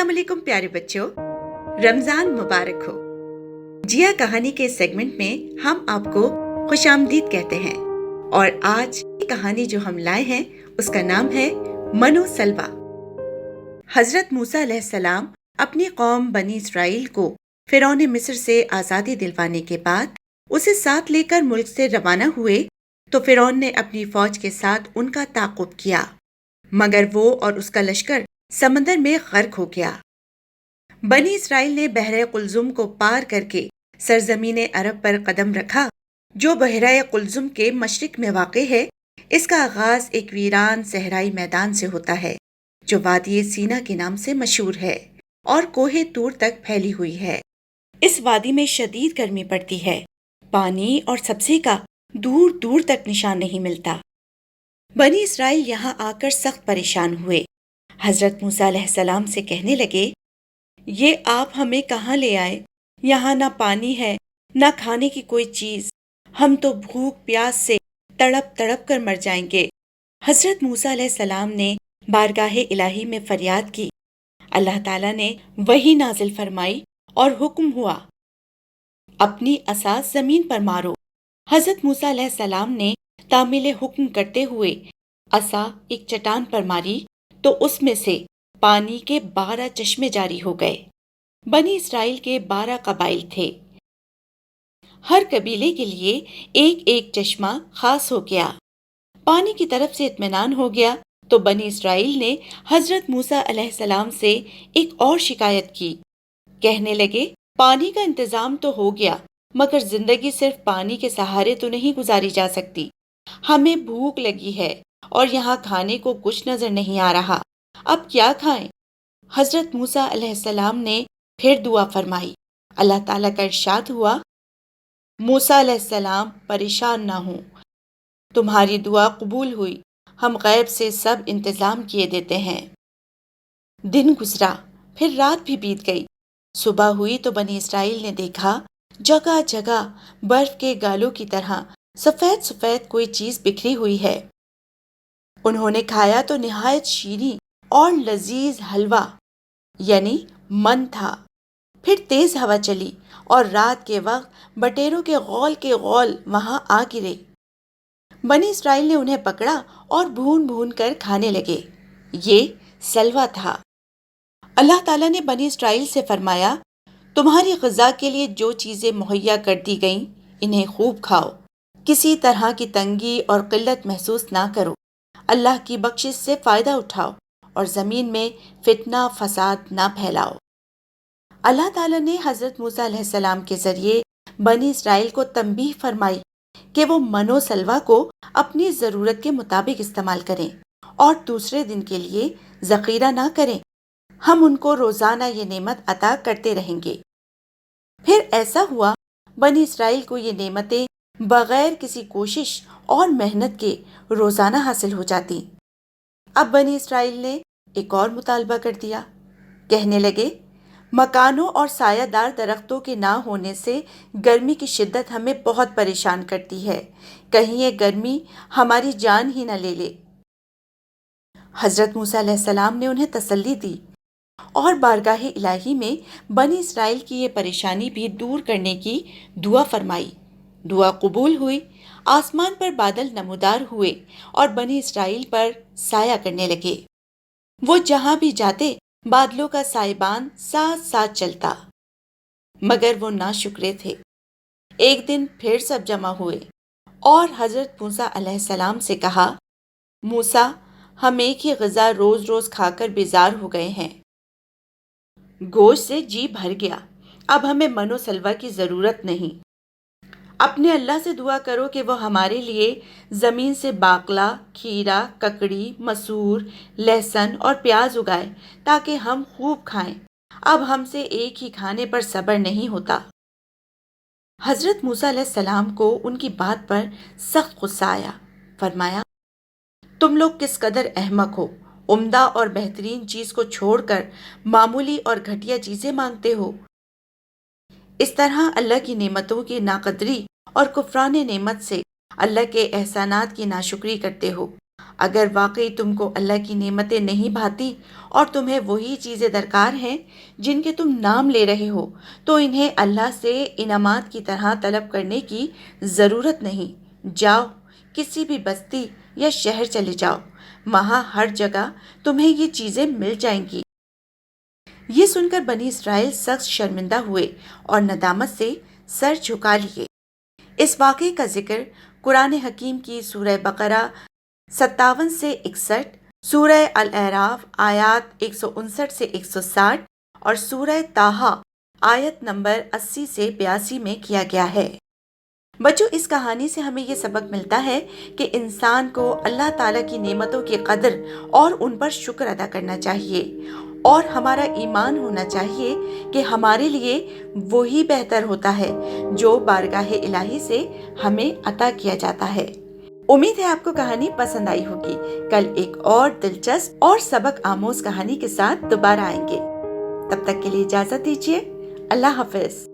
अस्सलाम वालेकुम प्यारे बच्चों, रमजान मुबारक हो। जिया कहानी के सेगमेंट में हम आपको खुशामदीद कहते हैं और आज की कहानी जो हम लाए हैं उसका नाम है मनो सलवा। हजरत मूसा अलैहिस्सलाम अपनी कौम बनी इसराइल को फिरौन मिस्र से आज़ादी दिलवाने के बाद उसे साथ लेकर मुल्क से रवाना हुए तो फिरौन ने अपनी फौज के साथ उनका ताक़ुब किया, मगर वो और उसका लश्कर समंदर में गर्क हो गया। बनी इसराइल ने बहरे कुलजुम को पार करके सरजमीन अरब पर कदम रखा, जो बहरे कुलजुम के मशरिक में वाक़े है। इसका आगाज एक वीरान सहराई मैदान से होता है, जो वादी सीना के नाम से मशहूर है और कोहे तूर तक फैली हुई है। इस वादी में शदीद गर्मी पड़ती है, पानी और सब्जी का दूर दूर तक निशान नहीं मिलता। बनी इसराइल यहाँ आकर सख्त परेशान हुए। हजरत मूसा अलैहिस्सलाम से कहने लगे, ये आप हमें कहाँ ले आए? यहाँ ना पानी है, ना खाने की कोई चीज। हम तो भूख प्यास से तड़प तड़प कर मर जाएंगे। हजरत मूसा अलैहिस्सलाम ने बारगाहे इलाही में फरियाद की। अल्लाह ताला ने वही नाजिल फरमाई और हुक्म हुआ, अपनी असा जमीन पर मारो। हजरत मूसा अलैहिस्सलाम ने तामील हुक्म करते हुए असा एक चट्टान पर मारी तो उसमें से पानी के 12 चश्मे जारी हो गए। बनी इसराइल के 12 कबाइल थे। हर कबीले के लिए एक एक चश्मा खास हो गया। पानी की तरफ से इत्मीनान हो गया तो बनी इसराइल ने हजरत मूसा अलैहिस्सलाम से एक और शिकायत की। कहने लगे, पानी का इंतजाम तो हो गया, मगर जिंदगी सिर्फ पानी के सहारे तो नहीं गुजारी जा सकती। हमें भूख लगी है और यहाँ खाने को कुछ नजर नहीं आ रहा। अब क्या खाएं? हजरत मूसा अलैहिस्सलाम ने फिर दुआ फरमाई। अल्लाह ताला का इरशाद हुआ, मूसा अलैहिस्सलाम परेशान ना हो, तुम्हारी दुआ कबूल हुई। हम गैब से सब इंतजाम किए देते हैं। दिन गुजरा, फिर रात भी बीत गई। सुबह हुई तो बनी इसराइल ने देखा जगह जगह बर्फ के गालों की तरह सफेद सफेद कोई चीज बिखरी हुई है। उन्होंने खाया तो निहायत शीरी और लजीज हलवा यानी मन था। फिर तेज हवा चली और रात के वक्त बटेरों के गौल वहां आ गिरे। बनी इसराइल ने उन्हें पकड़ा और भून भून कर खाने लगे। ये सलवा था। अल्लाह ताला ने बनी इसराइल से फरमाया, तुम्हारी ग़िज़ा के लिए जो चीज़ें मुहैया कर दी गईं, इन्हें खूब खाओ। किसी तरह की तंगी और किल्लत महसूस ना करो। अल्लाह की बख्शिश से फ़ायदा उठाओ और ज़मीन में फितना फसाद ना फैलाओ। अल्लाह ताला ने हज़रत मूसा अलैहिस्सलाम के ज़रिए बनी इसराइल को तंबीह फरमाई कि वो मनो सलवा को अपनी ज़रूरत के मुताबिक इस्तेमाल करें और दूसरे दिन के लिए ज़ख़ीरा ना करें। हम उनको रोज़ाना ये नेमत अता करते रहेंगे। फिर ऐसा हुआ, बनी इसराइल को ये नेमतें बग़ैर किसी कोशिश और मेहनत के रोज़ाना हासिल हो जाती। अब बनी इसराइल ने एक और मुतालबा कर दिया। कहने लगे, मकानों और सायादार दरख्तों के ना होने से गर्मी की शिद्दत हमें बहुत परेशान करती है। कहीं ये गर्मी हमारी जान ही न ले ले। हजरत मूसा अलैहिस्सलाम ने उन्हें तसल्ली दी और बारगाहे इलाही में बनी इसराइल की ये परेशानी भी दूर करने की दुआ फरमाई। दुआ कबूल हुई। आसमान पर बादल नमूदार हुए और बनी इसराइल पर साया करने लगे। वो जहां भी जाते बादलों का साइबान साथ साथ चलता, मगर वो नाशुक्रे थे। एक दिन फिर सब जमा हुए और हजरत मूसा अलैहिस्सलाम से कहा, मूसा, हम एक ही ग़िज़ा रोज रोज खाकर बेजार हो गए हैं। गोश्त से जी भर गया। अब हमें मनो सलवा की जरूरत नहीं। अपने अल्लाह से दुआ करो कि वो हमारे लिए ज़मीन से बाकला, खीरा, ककड़ी, मसूर, लहसुन और प्याज उगाए ताकि हम खूब खाएं। अब हमसे एक ही खाने पर सब्र नहीं होता। हजरत मूसा अलैहिस्सलाम को उनकी बात पर सख्त गुस्सा आया। फरमाया, तुम लोग किस कदर अहमक हो, उम्दा और बेहतरीन चीज को छोड़कर मामूली और घटिया चीजें मांगते हो। इस तरह अल्लाह की नेमतों की नाकदरी और कुफरान नेमत से अल्लाह के एहसानात की नाशुक्री करते हो। اگر واقعی تم کو اللہ کی نعمتیں نہیں بھاتی اور تمہیں وہی چیزیں درکار ہیں جن کے تم نام لے رہے ہو، تو انہیں اللہ سے انعامات کی طرح طلب کرنے کی ضرورت نہیں۔ جاؤ، کسی بھی بستی یا شہر چلے جاؤ، وہاں ہر جگہ تمہیں یہ چیزیں مل جائیں گی۔ یہ سن کر بنی اسرائیل سخت شرمندہ ہوئے اور ندامت سے سر جھکا لیے۔ اس واقعے کا ذکر قرآن حکیم کی سورہ بقرہ 57 سے 61، سورہ الاعراف آیات 159 سے 160 اور سورہ طٰہٰ آیت نمبر 80 سے 82 میں کیا گیا ہے۔ بچوں، اس کہانی سے ہمیں یہ سبق ملتا ہے کہ انسان کو اللہ تعالیٰ کی نعمتوں کی قدر اور ان پر شکر ادا کرنا چاہیے، اور ہمارا ایمان ہونا چاہیے کہ ہمارے لیے وہی بہتر ہوتا ہے جو بارگاہ الہی سے ہمیں عطا کیا جاتا ہے۔ امید ہے آپ کو کہانی پسند آئی ہوگی۔ کل ایک اور دلچسپ اور سبق آموز کہانی کے ساتھ دوبارہ آئیں گے۔ تب تک کے لیے اجازت دیجیے۔ اللہ حافظ۔